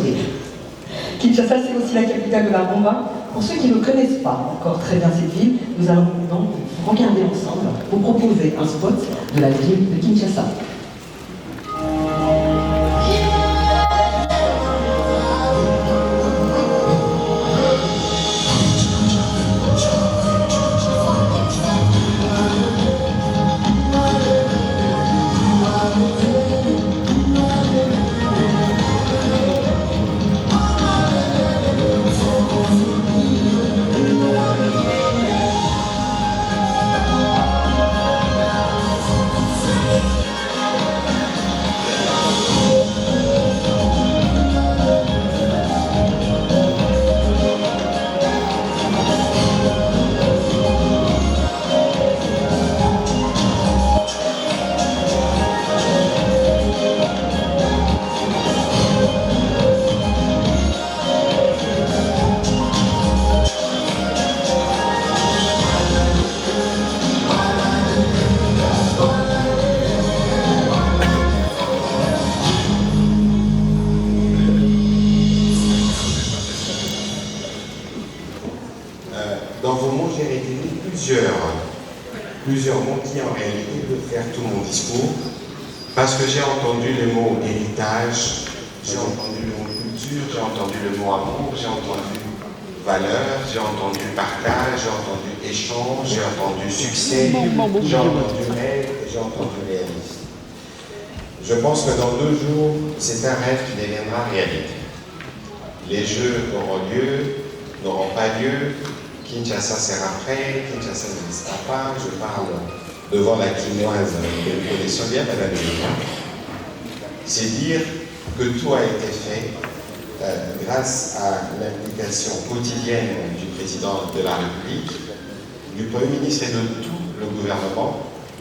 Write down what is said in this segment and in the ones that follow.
sourire. Kinshasa, c'est aussi la capitale de la rumba. Pour ceux qui ne connaissent pas encore très bien cette ville, nous allons donc regarder ensemble, vous proposer un spot de la ville de Kinshasa. Dans vos mots, j'ai retenu plusieurs mots qui en réalité peuvent faire tout mon discours, parce que j'ai entendu le mot héritage, j'ai entendu le mot culture, j'ai entendu le mot amour, j'ai entendu valeur, j'ai entendu partage, j'ai entendu échange, j'ai entendu succès, j'ai entendu rêve et j'ai entendu réalisme. Je pense que dans 2 jours, c'est un rêve qui deviendra réalité. Les Jeux auront lieu, n'auront pas lieu, Kinshasa sera prêt, Kinshasa n'existera pas, je parle devant la quinoise que nous connaissons bien, Madame Léa. C'est dire que tout a été fait grâce à l'implication quotidienne du président de la République, du Premier ministre et de tout le gouvernement,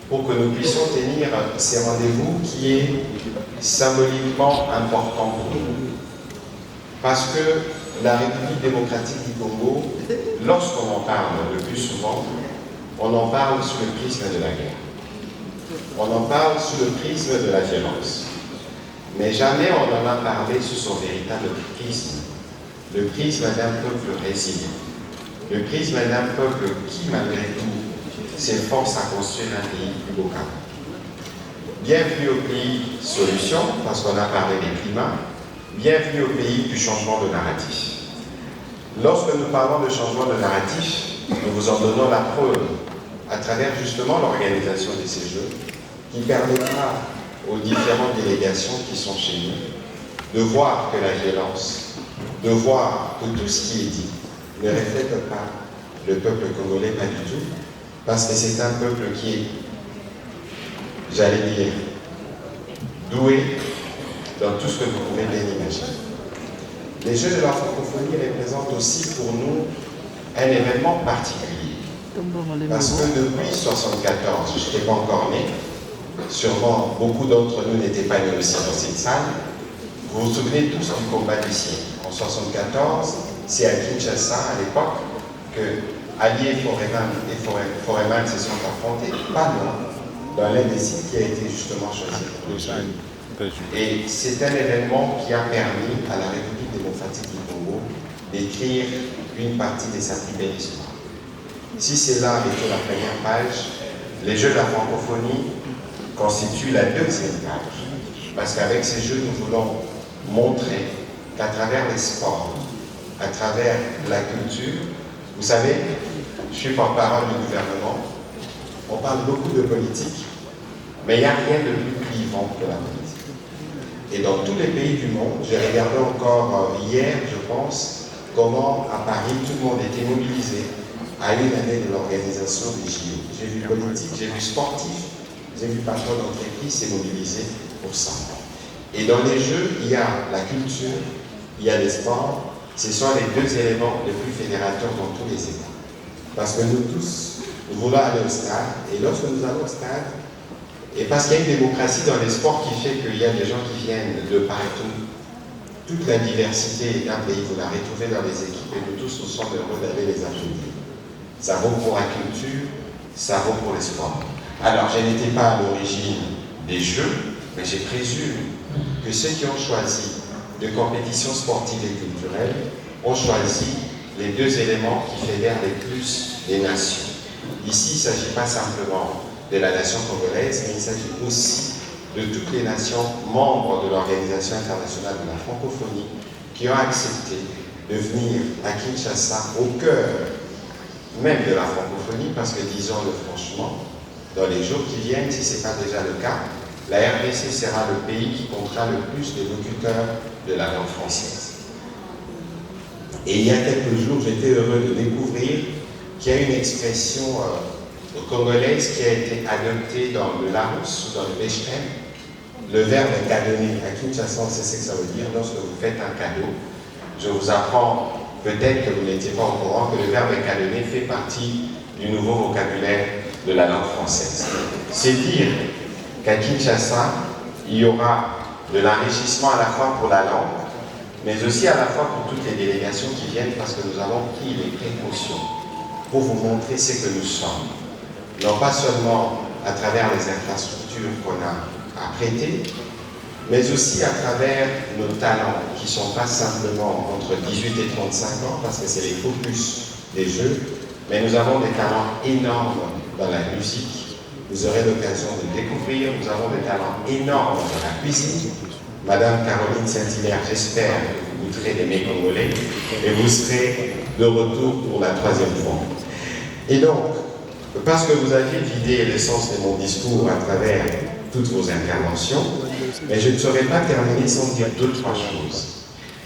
pour que nous puissions tenir ces rendez-vous qui est symboliquement important pour nous. Parce que la République démocratique du Congo, lorsqu'on en parle le plus souvent, on en parle sous le prisme de la guerre. On en parle sous le prisme de la violence. Mais jamais on en a parlé sous son véritable prisme. Le prisme d'un peuple résilient. Le prisme d'un peuple qui, malgré tout, s'efforce à construire un pays plus beau qu'avant. Bienvenue au pays solution, parce qu'on a parlé des climats. Bienvenue au pays du changement de narratif. Lorsque nous parlons de changement de narratif, nous vous en donnons la preuve à travers justement l'organisation de ces Jeux, qui permettra aux différentes délégations qui sont chez nous de voir que la violence, de voir que tout ce qui est dit ne reflète pas le peuple congolais, pas du tout, parce que c'est un peuple qui est, j'allais dire, doué dans tout ce que vous pouvez bien imaginer. Les Jeux de la francophonie représentent aussi pour nous un événement particulier. Parce que depuis 1974, je n'étais pas encore né, sûrement beaucoup d'entre nous n'étaient pas nés aussi dans cette salle. Vous vous souvenez tous du combat du siècle. En 1974, c'est à Kinshasa, à l'époque, que Ali et Foreman se sont affrontés, pas loin, dans l'un des sites qui a été justement choisi pour le jeu. Et c'est un événement qui a permis à la République démocratique du Congo d'écrire une partie de sa plus belle histoire. Si cela était la première page, les Jeux de la francophonie constituent la deuxième page. Parce qu'avec ces Jeux, nous voulons montrer qu'à travers les sports, à travers la culture, vous savez, je suis porte-parole du gouvernement, on parle beaucoup de politique, mais il n'y a rien de plus clivant que la politique. Et dans tous les pays du monde, j'ai regardé encore hier, je pense, comment à Paris, tout le monde était mobilisé à une année de l'organisation des JO. J'ai vu politique, j'ai vu sportif, j'ai vu patron d'entreprise s'est mobilisé pour ça. Et dans les Jeux, il y a la culture, il y a les sports. Ce sont les 2 éléments les plus fédérateurs dans tous les États. Parce que nous tous, nous voulons aller au stade, et lorsque nous allons au stade, et parce qu'il y a une démocratie dans les sports qui fait qu'il y a des gens qui viennent de partout, toute la diversité d'un pays, vous la retrouvez dans les équipes, et nous tous nous sommes heureux d'aller les applaudir. Ça vaut pour la culture, ça vaut pour les sports. Alors, je n'étais pas à l'origine des Jeux, mais j'ai présume que ceux qui ont choisi de compétitions sportives et culturelles ont choisi les deux éléments qui fédèrent les plus les nations. Ici, il ne s'agit pas simplement de la nation congolaise, mais il s'agit aussi de toutes les nations membres de l'Organisation internationale de la francophonie qui ont accepté de venir à Kinshasa, au cœur même de la francophonie, parce que disons-le franchement, dans les jours qui viennent, si ce n'est pas déjà le cas, la RDC sera le pays qui comptera le plus de locuteurs de la langue française. Et il y a quelques jours, j'étais heureux de découvrir qu'il y a une expression congolaise qui a été adoptée dans le Larousse ou dans le Bechrem. Le verbe cadener, à Kinshasa, on sait ce que ça veut dire lorsque vous faites un cadeau. Je vous apprends, peut-être que vous n'étiez pas au courant, que le verbe cadener fait partie du nouveau vocabulaire de la langue française. C'est dire qu'à Kinshasa, il y aura de l'enrichissement à la fois pour la langue, mais aussi à la fois pour toutes les délégations qui viennent, parce que nous avons pris les précautions pour vous montrer ce que nous sommes. Non pas seulement à travers les infrastructures qu'on a à prêter, mais aussi à travers nos talents, qui ne sont pas simplement entre 18 et 35 ans, parce que c'est les focus des Jeux, mais nous avons des talents énormes dans la musique. Vous aurez l'occasion de découvrir, nous avons des talents énormes dans la cuisine. Madame Caroline Saint-Hilaire, j'espère que vous goûterez des mets congolais et vous serez de retour pour la 3e fois. Et donc, parce que vous aviez vidé l'essence de mon discours à travers toutes vos interventions, mais je ne saurais pas terminer sans dire 2 ou 3 choses.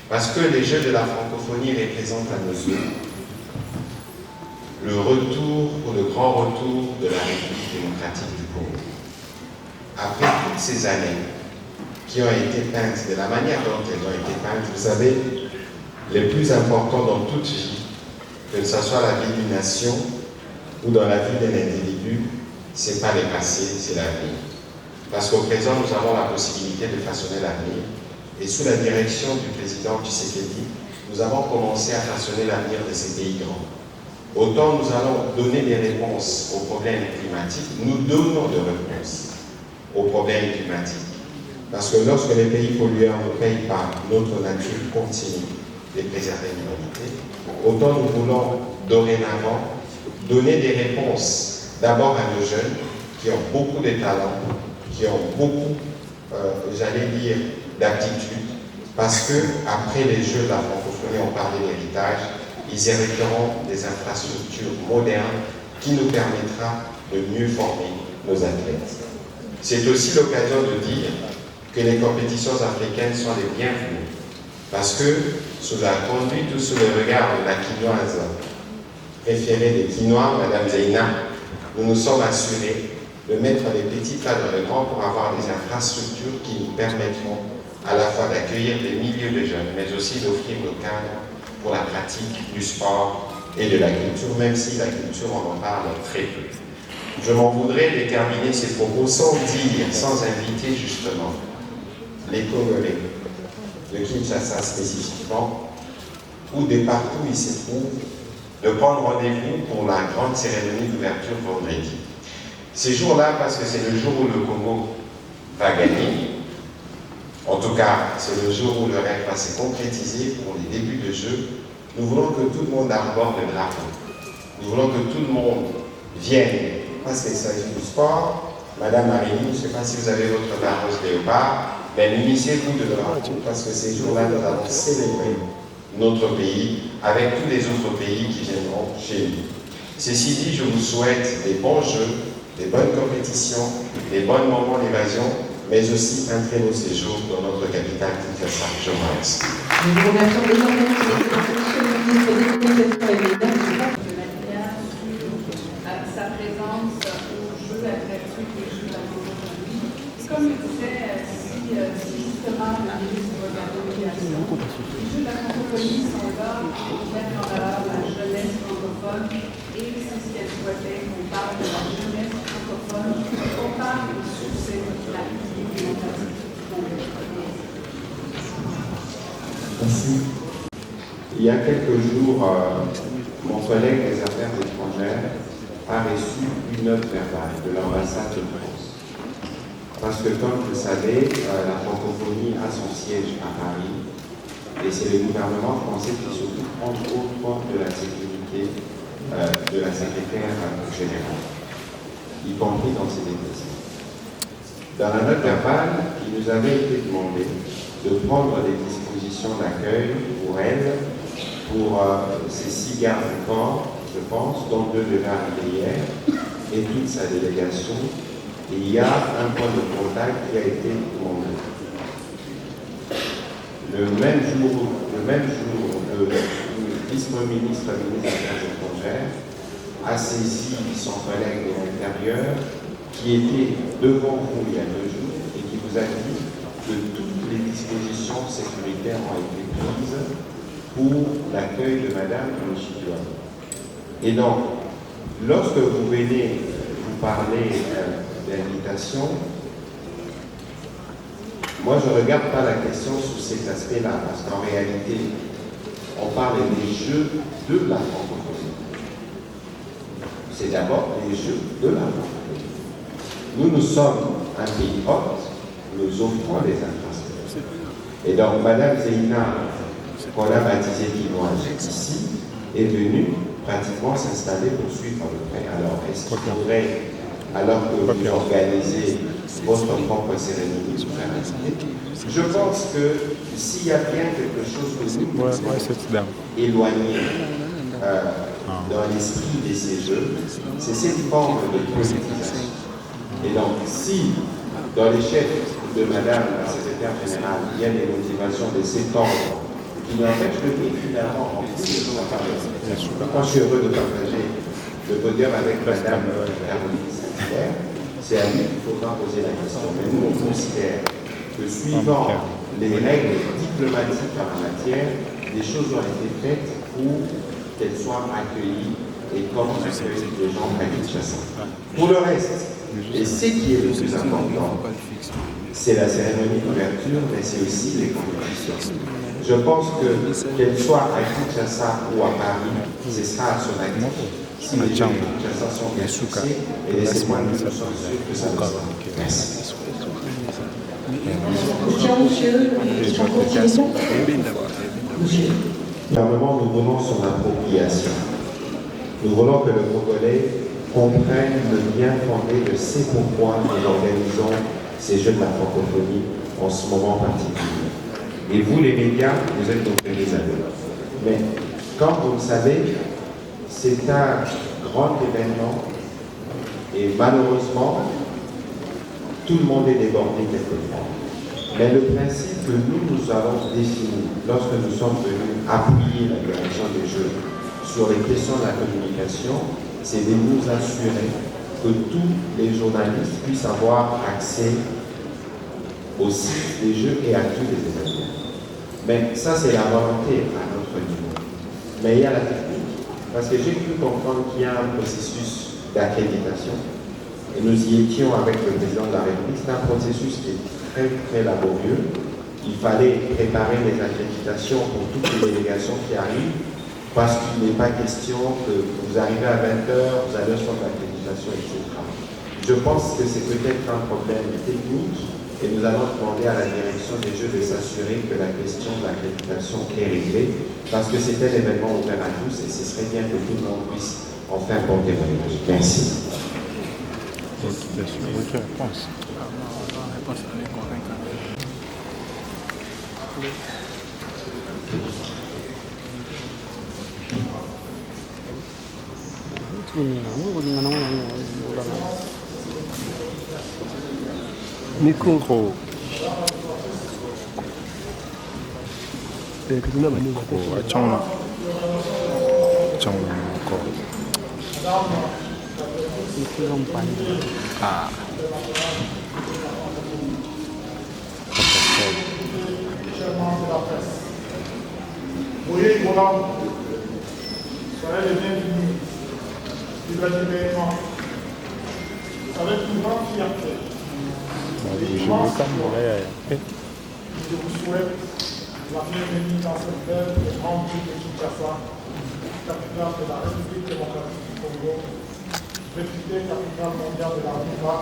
Parce que les Jeux de la francophonie représentent à nos yeux le retour, ou le grand retour de la République démocratique du Congo. Après toutes ces années qui ont été peintes, de la manière dont elles ont été peintes, vous savez, les plus importants dans toute vie, que ce soit la vie d'une nation ou dans la vie d'un individu, ce n'est pas le passé, c'est l'avenir. Parce qu'au présent, nous avons la possibilité de façonner l'avenir. Et sous la direction du président Tshisekedi, nous avons commencé à façonner l'avenir de ces pays grands. Autant nous allons donner des réponses aux problèmes climatiques, nous donnons des réponses aux problèmes climatiques. Parce que lorsque les pays pollueurs ne payent pas, notre nature continue de préserver l'humanité. Autant nous voulons dorénavant donner des réponses d'abord à nos jeunes qui ont beaucoup de talents, qui ont beaucoup, j'allais dire, d'aptitudes, parce que après les Jeux de la francophonie, on parlait d'héritage, ils hériteront des infrastructures modernes qui nous permettra de mieux former nos athlètes. C'est aussi l'occasion de dire que les compétitions africaines sont les bienvenues, parce que sous la conduite ou sous le regard de la quinoise préférée des Quinois, Madame Zeina, nous nous sommes assurés de mettre les petits pas dans le grand pour avoir des infrastructures qui nous permettront à la fois d'accueillir des milliers de jeunes, mais aussi d'offrir le cadre pour la pratique du sport et de la culture, même si la culture, on en parle très peu. Je m'en voudrais de terminer ces propos sans dire, sans inviter justement les Congolais de Kinshasa spécifiquement, ou de partout où ils se trouvent, de prendre rendez-vous pour la grande cérémonie d'ouverture vendredi. Ces jours-là, parce que c'est le jour où le Congo va gagner, en tout cas, c'est le jour où le rêve va se concrétiser pour les débuts de jeu. Nous voulons que tout le monde arbore le drapeau. Nous voulons que tout le monde vienne, parce qu'il s'agit du sport. Madame Marie, je ne sais pas si vous avez votre vareuse léopard, mais munissez-vous de drapeau, parce que ces jours-là, nous allons célébrer notre pays avec tous les autres pays qui viendront chez nous. Ceci dit, je vous souhaite des bons jeux, des bonnes compétitions, des bons moments d'évasion, mais aussi un très beau séjour dans notre capitale Kinshasa. Je vous remercie. Nous vous remercions énormément pour cette introduction, ministre des Communications et des Médias. Sa présence au jeu athlétique et jeux de la francophonie. Comme je disais, si justement le ministre de la Communication, les jeux de la francophonie sont là pour mettre en valeur la jeunesse francophone, et c'est ce qu'elle souhaitait qu'on parle de la jeunesse francophone, qu'on parle du succès de la République démocratique du Congo. Merci. Il y a quelques jours, mon collègue des Affaires étrangères a reçu une note verbale de l'ambassade de France. Parce que, comme vous le savez, la francophonie a son siège à Paris, Et c'est le gouvernement français qui s'occupe entre autres de la sécurité de la secrétaire générale, y compris dans ses déplacements. Dans la note verbale, il nous avait été demandé de prendre des dispositions d'accueil pour elle, pour ces 6 gardes du corps, je pense, dont 2 devaient arriver hier, et toute sa délégation. Et il y a un point de contact qui a été demandé. Le même jour, le vice-premier ministre des Affaires étrangères a saisi son collègue de l'Intérieur qui était devant vous il y a 2 jours et qui vous a dit que toutes les dispositions sécuritaires ont été prises pour l'accueil de Madame Mouchidouane. Et donc, lorsque vous venez vous parler d'invitation, moi je ne regarde pas la question sous cet aspect-là, parce qu'en réalité, on parle des Jeux de la francophonie. C'est d'abord les Jeux de la francophonie. Nous sommes un pays hôte, nous offrons des infrastructures. Et donc, Madame Zéina, qu'on a baptisée Kinoise ici, est venue pratiquement s'installer pour suivre le prêt. Alors, est-ce qu'il faudrait, alors que vous organisez votre propre cérémonie, vous faire inviter? Je pense que s'il y a bien quelque chose que nous pouvons éloigner dans l'esprit de ces Jeux, c'est cette forme de politisation. Et donc, si dans les chefs de Madame la secrétaire générale, il y a des motivations de cet ordre qui n'empêchent le pays finalement en plus de la parole. Moi, je suis heureux de partager le podium avec Madame Caroline Saint-Hilaire. C'est à lui qu'il faudra poser la question. Mais nous, on considère que suivant les règles diplomatiques en la matière, des choses ont été faites pour qu'elles soient accueillies et comme on accueille les gens à Kinshasa. Pour le reste, et ce qui est le plus important, c'est la cérémonie d'ouverture, mais c'est aussi les compétitions. Je pense que, qu'elle soit à Kinshasa ou à Paris, ce sera à son actif. Si les gens de Kinshasa sont bien succès, et laissez-moi nous sommes sûrs que ça va se faire. Merci. Monsieur. Gouvernement, nous voulons son appropriation. Nous voulons que le Congolais comprenne le bien fondé de c'est pourquoi nous organisons ces Jeux de la francophonie en ce moment particulier. Et vous, les médias, vous êtes nos premiers amis. Mais comme vous le savez, c'est un grand événement et malheureusement, tout le monde est débordé quelquefois. Mais le principe que nous avons défini lorsque nous sommes venus appuyer la direction des Jeux sur les questions de la communication, c'est de nous assurer que tous les journalistes puissent avoir accès au site des Jeux et à tous les événements. Mais ça, c'est la volonté à notre niveau. Mais il y a la technique. Parce que j'ai pu comprendre qu'il y a un processus d'accréditation. Et nous y étions avec le président de la République. C'est un processus qui est très, très laborieux. Il fallait préparer les accréditations pour toutes les délégations qui arrivent, parce qu'il n'est pas question que vous arrivez à 20h, vous allez au centre d'accréditation, etc. Je pense que c'est peut-être un problème technique, et nous allons demander à la direction des Jeux de s'assurer que la question de l'accréditation est réglée, parce que c'est un événement ouvert à tous, et ce serait bien que tout le monde puisse en faire bon témoignage. Merci. Bien sûr, votre réponse. Micro. Ah. Voyez, voilà, soyez les bienvenus du grand événement. Avec une grande fierté. Je vous souhaite la bienvenue dans cette belle et grande ville de Kinshasa, capitale de la République démocratique du Congo, réputée capitale mondiale de la rumba.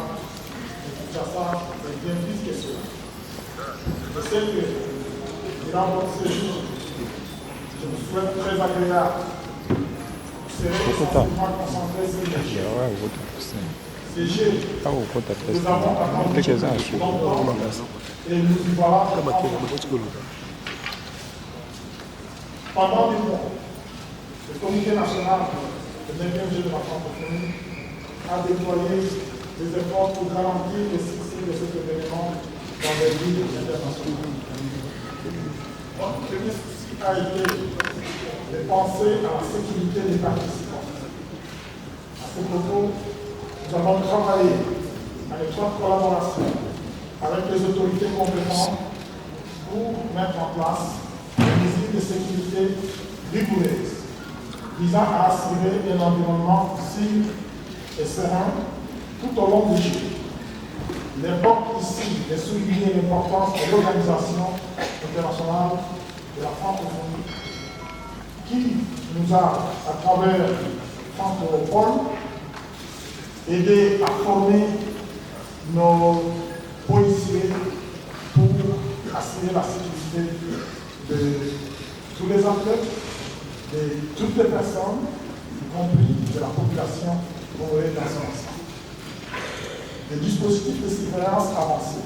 Kinshasa est bien plus que cela. Je sais que dans votre séjour, je vous souhaite très agréable. Vous serez essentiellement concentrés sur les jeux. Ces jeux, nous avons attendu longtemps et nous y voilà enfin. Pendant des mois, le Comité national de 9e jeu de la francophonie a déployé des efforts pour garantir le succès de cet événement dans les villes internationales. Notre premier souci a été de penser à la sécurité des participants. À ce propos, nous avons travaillé en étroite collaboration avec les autorités compétentes pour mettre en place des mesures de sécurité rigoureuses visant à assurer un environnement sûr et serein tout au long du jeu. Il importe ici de souligner l'importance de l'Organisation internationale de la francophonie qui nous a, à travers Franco-Pôle, aidé à former nos policiers pour assurer la sécurité de tous les athlètes, de toutes les personnes, y compris de la population congolaise dans son ensemble. Des dispositifs de surveillance avancés,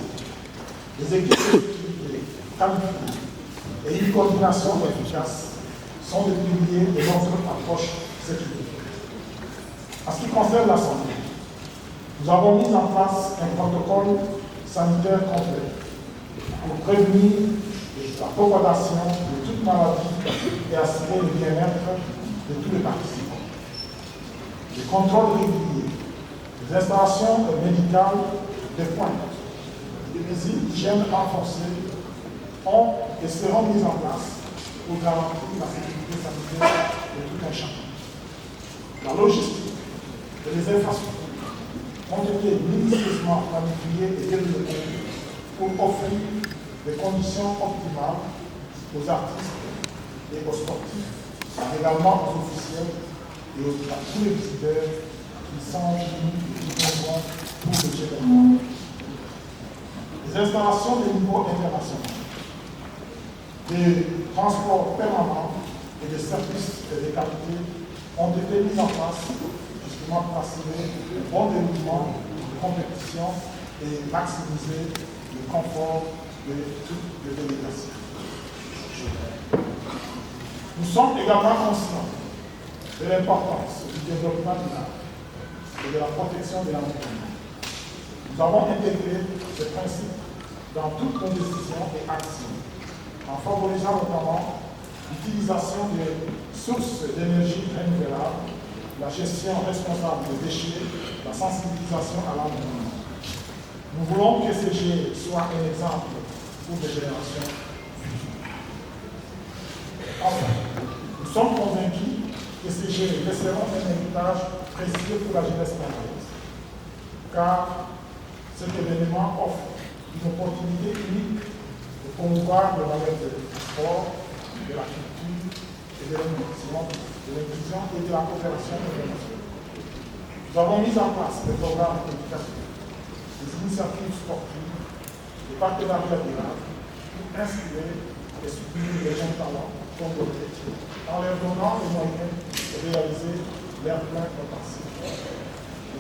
des équipes de sécurité qualifiées et une coordination efficace sont des piliers de notre approche sécuritaire. En ce qui concerne la santé, nous avons mis en place un protocole sanitaire complet pour prévenir la propagation de toute maladie et assurer le bien-être de tous les participants. Les contrôles réguliers, les installations médicales de pointe, des mesures d'hygiène renforcées ont et seront mises en place pour garantir la sécurité sanitaire de tout un chacun. La logistique et les infrastructures ont été minutieusement planifiées et développées pour offrir des conditions optimales aux artistes et aux sportifs, également aux officiels et à tous les visiteurs qui sont venus et qui viendront pour le événement. Les installations de niveau international, des transports permanents et des services de qualité ont été mis en place justement pour assurer le bon déroulement de compétition et maximiser le confort de toutes les délégations. Nous sommes également conscients de l'importance du développement du art et de la protection de l'environnement. Nous avons intégré ces principes dans toutes nos décisions et actions, en favorisant notamment l'utilisation des sources d'énergie renouvelables, la gestion responsable des déchets, la sensibilisation à l'environnement. Nous voulons que ces jeux soient un exemple pour des générations futures. Enfin, nous sommes convaincus que ces jeux laisseront un héritage précieux pour la jeunesse congolaise, car cet événement offre une opportunité unique de promouvoir le valeur du sport, de la culture et de l'inclusion et de la coopération internationale. Nous avons mis en place des programmes éducatifs, des initiatives sportives, des partenariats durables pour inspirer et soutenir les jeunes talents congolais en leur donnant les moyens de réaliser leur plein potentiel.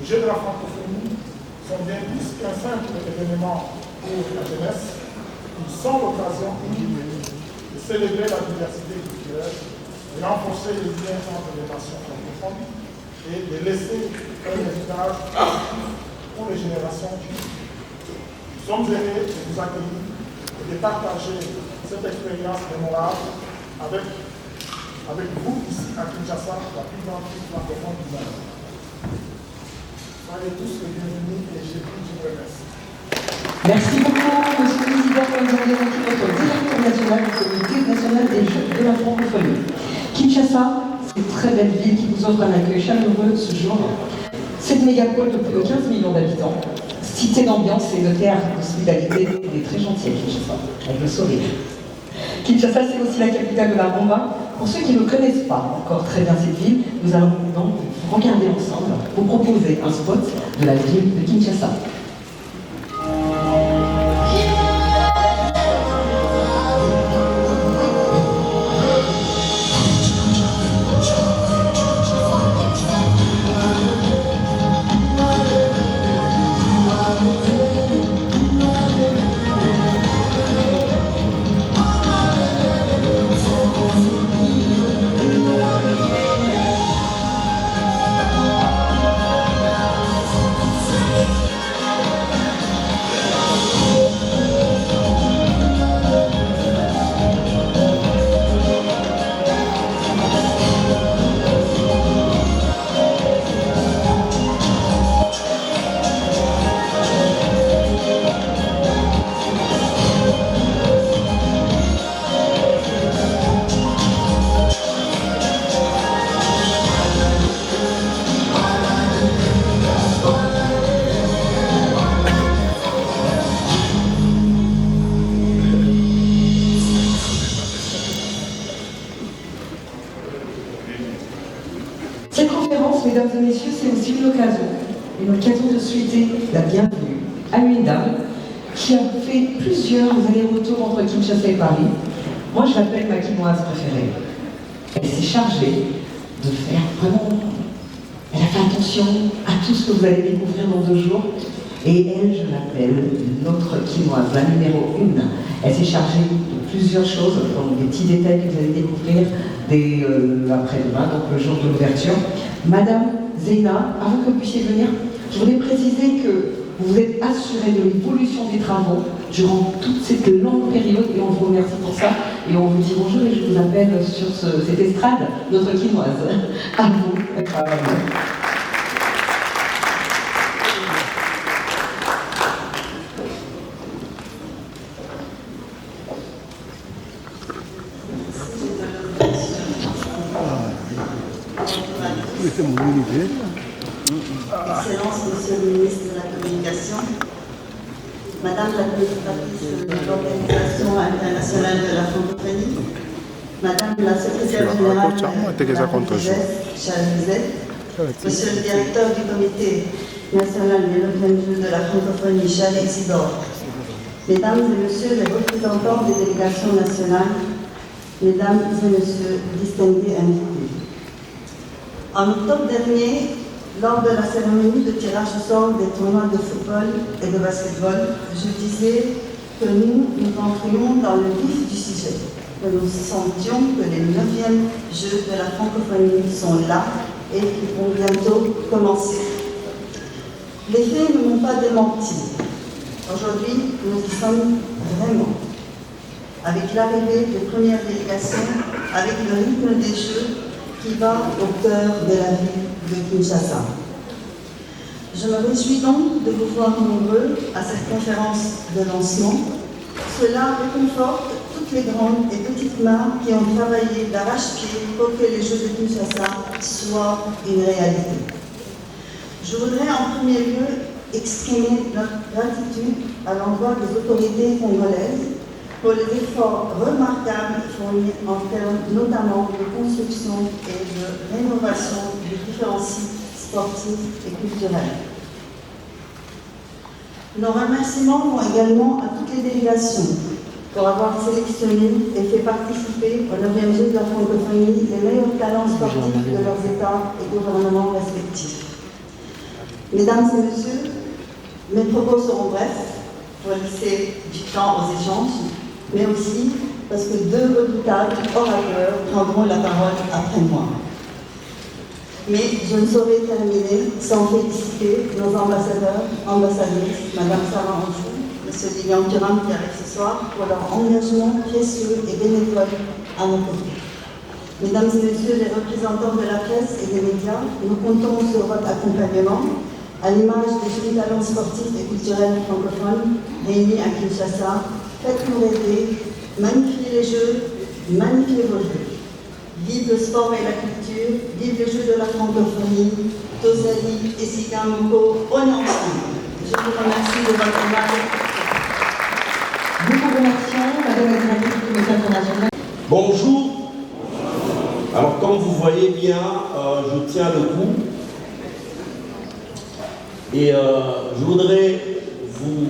Les Jeux de la francophonie sont bien plus qu'un simple événement pour la jeunesse. Ils sont l'occasion unique de célébrer la diversité culturelle, de renforcer les liens entre les nations francophones et de laisser un héritage pour les générations futures. Nous sommes heureux de vous accueillir et de partager cette expérience mémorable avec vous ici à Kinshasa, la plus grande ville francophone du monde. Soyez tous les bienvenus et je vous remercie. Merci beaucoup, Monsieur le Président, pour nous avoir évoqué votre directeur national du Comité national des Jeux de la francophonie. Kinshasa, c'est une très belle ville qui vous offre un accueil chaleureux ce jour. Cette mégapole de plus de 15 millions d'habitants, cité d'ambiance et de terre de solidarité, est très gentille, Kinshasa, avec le sourire. Kinshasa, c'est aussi la capitale de la rumba. Pour ceux qui ne connaissent pas encore très bien cette ville, nous allons donc regarder ensemble, vous proposer un spot de la ville de Kinshasa. Cette conférence, mesdames et messieurs, c'est aussi une occasion de souhaiter la bienvenue à une dame qui a fait plusieurs allers-retours entre Kinshasa et Paris. Moi, je l'appelle ma quinoise préférée. Elle s'est chargée de faire vraiment... Elle a fait attention à tout ce que vous allez découvrir dans 2 jours. Et elle, je l'appelle notre quinoise, la numéro 1. Elle s'est chargée de plusieurs choses, donc des petits détails que vous allez découvrir dès après-demain, donc le jour de l'ouverture. Madame Zeyna, avant que vous puissiez venir, je voulais préciser que vous êtes assurée de l'évolution des travaux durant toute cette longue période et on vous remercie pour ça. Et on vous dit bonjour et je vous appelle sur cette estrade, notre quinoise. À vous. Excellence, Monsieur le ministre de la Communication, Madame l'administratrice de l'Organisation internationale de la francophonie, Madame la secrétaire générale de la Charles, Monsieur le directeur du comité national des organismes de la francophonie, Charles Isidore, Mesdames et Messieurs les représentants des délégations nationales, Mesdames et Messieurs distingués invités. En octobre dernier, lors de la cérémonie de tirage au sort des tournois de football et de basketball, je disais que nous entrions dans le vif du sujet, que nous sentions que les 9e Jeux de la francophonie sont là et qu'ils vont bientôt commencer. Les faits ne m'ont pas démenti. Aujourd'hui, nous y sommes vraiment. Avec l'arrivée des premières délégations, avec le rythme des Jeux qui va au cœur de la ville de Kinshasa. Je me réjouis donc de vous voir nombreux à cette conférence de lancement. Cela réconforte toutes les grandes et petites mains qui ont travaillé d'arrache-pied pour que les Jeux de Kinshasa soient une réalité. Je voudrais en premier lieu exprimer notre gratitude à l'endroit des autorités congolaises pour les efforts remarquables fournis en termes notamment de construction et de rénovation des différents sites sportifs et culturels. Nos remerciements vont également à toutes les délégations pour avoir sélectionné et fait participer au 9e Jeu de la francophonie les meilleurs talents sportifs de leurs États et gouvernements respectifs. Mesdames et Messieurs, mes propos seront brefs pour laisser du temps aux échanges, mais aussi parce que 2 redoutables orateurs prendront la parole après moi. Mais je ne saurais terminer sans féliciter nos ambassadeurs, ambassadrices, Madame Sarah Anjou, Monsieur Lilian Thuram qui arrive ce soir, pour leur engagement précieux et bénévole à nos côtés. Mesdames et Messieurs les représentants de la presse et des médias, nous comptons sur votre accompagnement à l'image des jeunes talents sportifs et culturels francophones réunis à Kinshasa. Faites-nous rêver, magnifiez les Jeux, magnifiez vos Jeux. Vive le sport et la culture, vive les Jeux de la francophonie, Tosali et Sikamoko, on est ensemble. Je vous remercie de votre aide. Nous vous remercions, Madame la directrice du comité international. Bonjour. Alors, comme vous voyez bien, je tiens le coup. Et je voudrais vous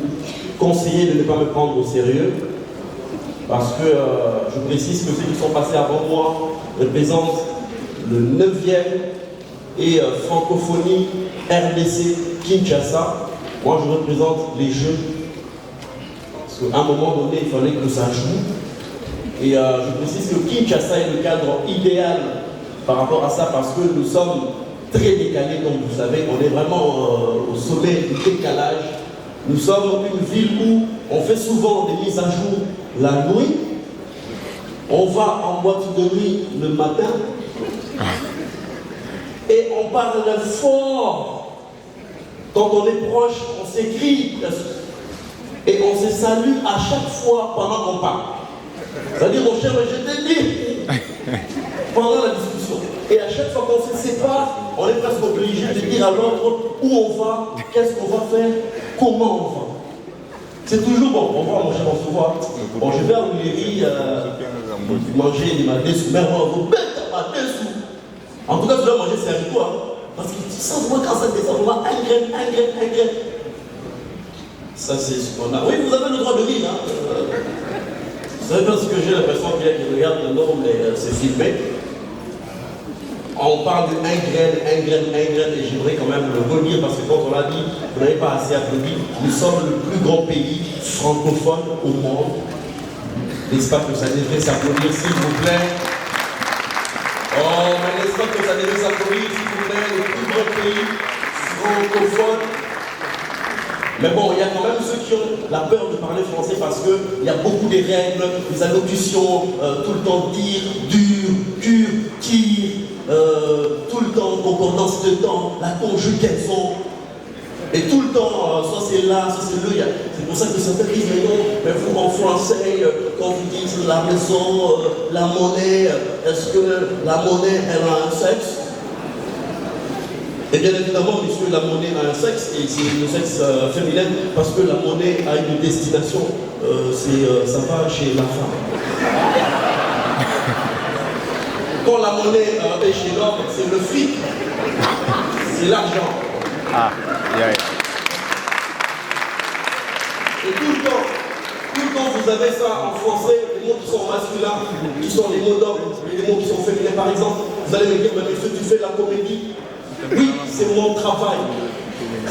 conseiller de ne pas me prendre au sérieux, parce que je précise que ceux qui sont passés avant moi représentent le 9e et francophonie RDC Kinshasa. Moi, je représente les Jeux, parce qu'à un moment donné, il fallait que ça joue. Et je précise que Kinshasa est le cadre idéal par rapport à ça, parce que nous sommes très décalés, comme vous savez, on est vraiment au sommet du décalage. Nous sommes une ville où on fait souvent des mises à jour la nuit, on va en boîte de nuit le matin, et on parle fort. Quand on est proche, on s'écrie, et on se salue à chaque fois pendant qu'on parle. C'est-à-dire, mon cher, je t'ai dit, pendant la discussion. Et à chaque fois qu'on se sépare, on est presque obligé de dire à l'autre où on va, qu'est-ce qu'on va faire, comment on va. C'est toujours bon. Au revoir, mon cher, on se voit. Bon, je vais en Libérie manger des madessus, mais on va vous mettre à madessus. En tout cas, tu dois manger ces haricots, hein, parce que tu sens moi quand ça descend, on va un grain. Ça, c'est ce qu'on a. Oui, vous avez le droit de rire. Hein. Vous savez parce que j'ai l'impression qu'il y a qui regarde le nom, mais c'est filmé. On parle de un grain, et j'aimerais quand même le redire parce que quand on l'a dit, vous n'avez pas assez applaudi. Nous sommes le plus grand pays francophone au monde. N'est-ce pas que ça devrait s'applaudir, s'il vous plaît? Oh, mais n'est-ce pas que ça devrait s'applaudir, s'il vous plaît, le plus grand pays francophone? Mais bon, il y a quand même ceux qui ont la peur de parler français parce qu'il y a beaucoup de règles, des allocutions, tout le temps dire, dur, cure, tire, tout le temps concordance de temps, la conjugaison. Et tout le temps, soit c'est là, soit c'est le. C'est pour ça que certains disent, mais non, mais vous en français, quand vous dites la maison, la monnaie, est-ce que la monnaie, elle a un sexe? Et bien évidemment, monsieur, la monnaie a un sexe, et c'est le sexe féminin, parce que la monnaie a une destination, ça va chez la femme. Quand la monnaie est chez l'homme, c'est le fric, c'est l'argent. Ah, yeah. Et tout le temps, vous avez ça en français, les mots qui sont masculins, qui sont les mots d'homme, et les mots qui sont féminins. Par exemple, vous allez me dire, mais monsieur, tu fais la comédie. Oui, c'est mon travail.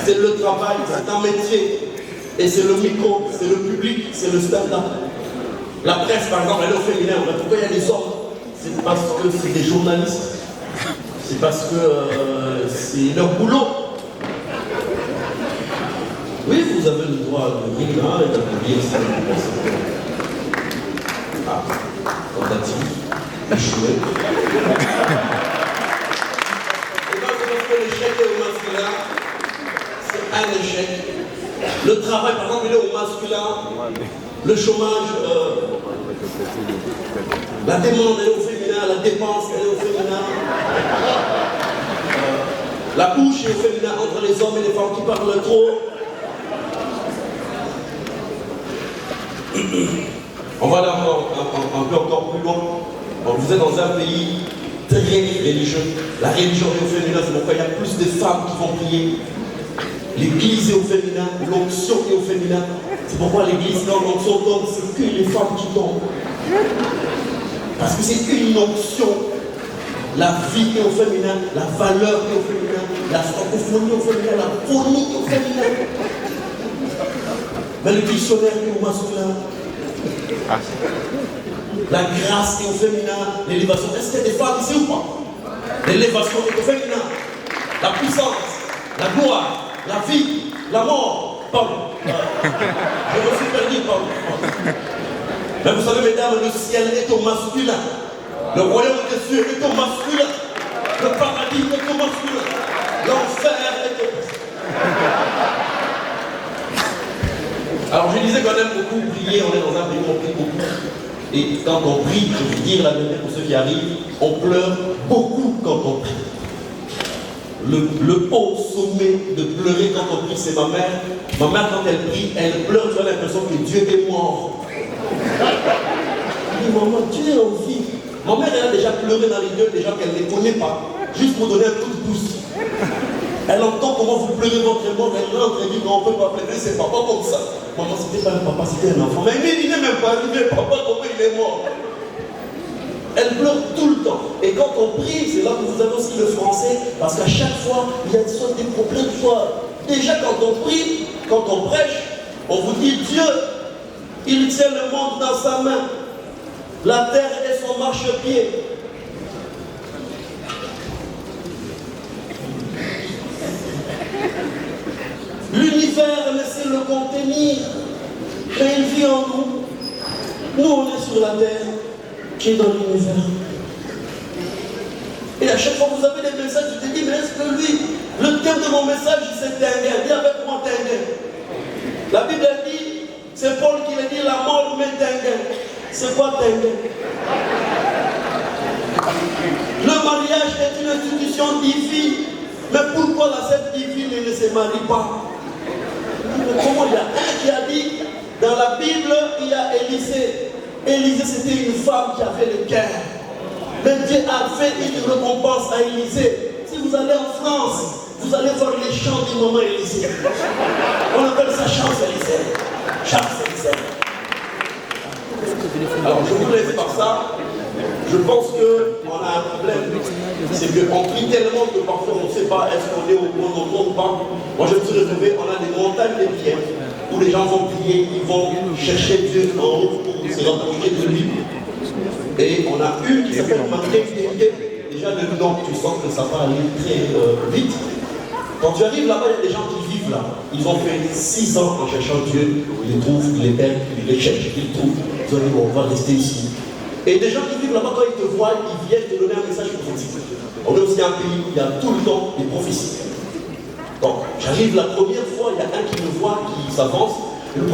C'est le travail, c'est un métier. Et c'est le micro, c'est le public, c'est le stand-up. La presse, par exemple, elle est au féminin. Mais pourquoi il y a des hommes? C'est parce que c'est des journalistes. C'est parce que c'est leur boulot. Oui, vous avez le droit de rire hein, et d'applaudir ça. Ah, tentative, échoué. L'échec est au masculin, c'est un échec. Le travail, par exemple, il est au masculin. Le chômage, la demande elle est au féminin, la dépense elle est au féminin. La bouche est au féminin entre les hommes et les femmes qui parlent trop. On va aller un peu encore plus loin. Vous êtes dans un pays très religieux. La religion est au féminin, c'est pourquoi il y a plus de femmes qui vont prier. L'église est au féminin, l'onction est au féminin. C'est pourquoi l'église, quand l'onction tombe, c'est que les femmes qui tombent. Parce que c'est une onction. La vie est au féminin, la valeur est au féminin, la francophonie est au féminin, la phonie est au féminin. Mais le dictionnaire est au masculin. La grâce est au féminin, l'élévation. Est-ce qu'il y a des femmes ici ou pas? L'élévation est au féminin. La puissance, la gloire, la vie, la mort. Pardon. Je me suis perdu, pardon. Mais vous savez, mesdames, le ciel est au masculin. Le royaume des cieux est au masculin. Le paradis est au masculin. L'enfer est au masculin. Alors je disais qu'on aime beaucoup prier, on est dans un pays où on prie beaucoup. Et quand on prie, je veux dire la vérité pour ceux qui arrivent, on pleure beaucoup quand on prie. Le haut sommet de pleurer quand on prie, c'est ma mère. Ma mère, quand elle prie, elle pleure, tu as l'impression que Dieu est mort. Je dis, maman, Dieu est en vie. Ma mère, elle a déjà pleuré dans les yeux des gens qu'elle ne connaît pas, juste pour donner un coup de pouce. Elle entend comment vous pleurez votre mort, elle rentre et dit non, on ne peut pas pleurer, c'est papa comme ça. Maman, c'était pas un papa, c'était un enfant. Mais il n'est même pas arrivé, papa, comment il est mort. Elle pleure tout le temps. Et quand on prie, c'est là que vous avez aussi le français, parce qu'à chaque fois, il y a des problèmes. Déjà, quand on prie, quand on prêche, on vous dit Dieu, il tient le monde dans sa main. La terre est son marchepied. L'univers ne sait le contenir, mais il vit en nous. Nous, on est sur la terre, qui est dans l'univers. Et à chaque fois que vous avez des messages, je te dis, mais est-ce que lui, le thème de mon message, c'est Tinguin. Dis avec moi Tinguin. La Bible dit, c'est Paul qui l'a dit, la mort met Tinguin. C'est quoi Tinguin? Le mariage est une institution divine. Mais pourquoi la scène divine ne se marie pas? Comment il y a un qui a dit, dans la Bible, il y a Élisée. Élisée, c'était une femme qui avait le cœur. Mais Dieu a fait une récompense à Élysée. Si vous allez en France, vous allez voir les chants du moment Élysée. On appelle ça Champs-Élysées. Champs-Élysées. Alors je vous laisse par ça. Je pense qu'on a un problème. C'est qu'on prie tellement que parfois on ne sait pas est-ce qu'on est au bon endroit ou pas. Moi je me suis retrouvé, on a des montagnes de prières où les gens vont prier, ils vont chercher Dieu en haut pour se rapprocher de lui. Et on a une qui s'appelle Marie. Déjà le nom, tu sens que ça va aller très vite. Quand tu arrives là-bas, il y a des gens qui vivent là. Ils ont fait 6 ans en cherchant Dieu. Ils les trouvent, ils les perdent, ils les cherchent, ils les trouvent. Ils ont dit, bon, on va rester ici. Et des gens qui vivent là-bas, quand ils te voient, ils viennent te donner un message prophétique. On est aussi un pays où il y a tout le temps des prophéties. Donc, j'arrive la première fois, il y a un qui me voit, qui s'avance.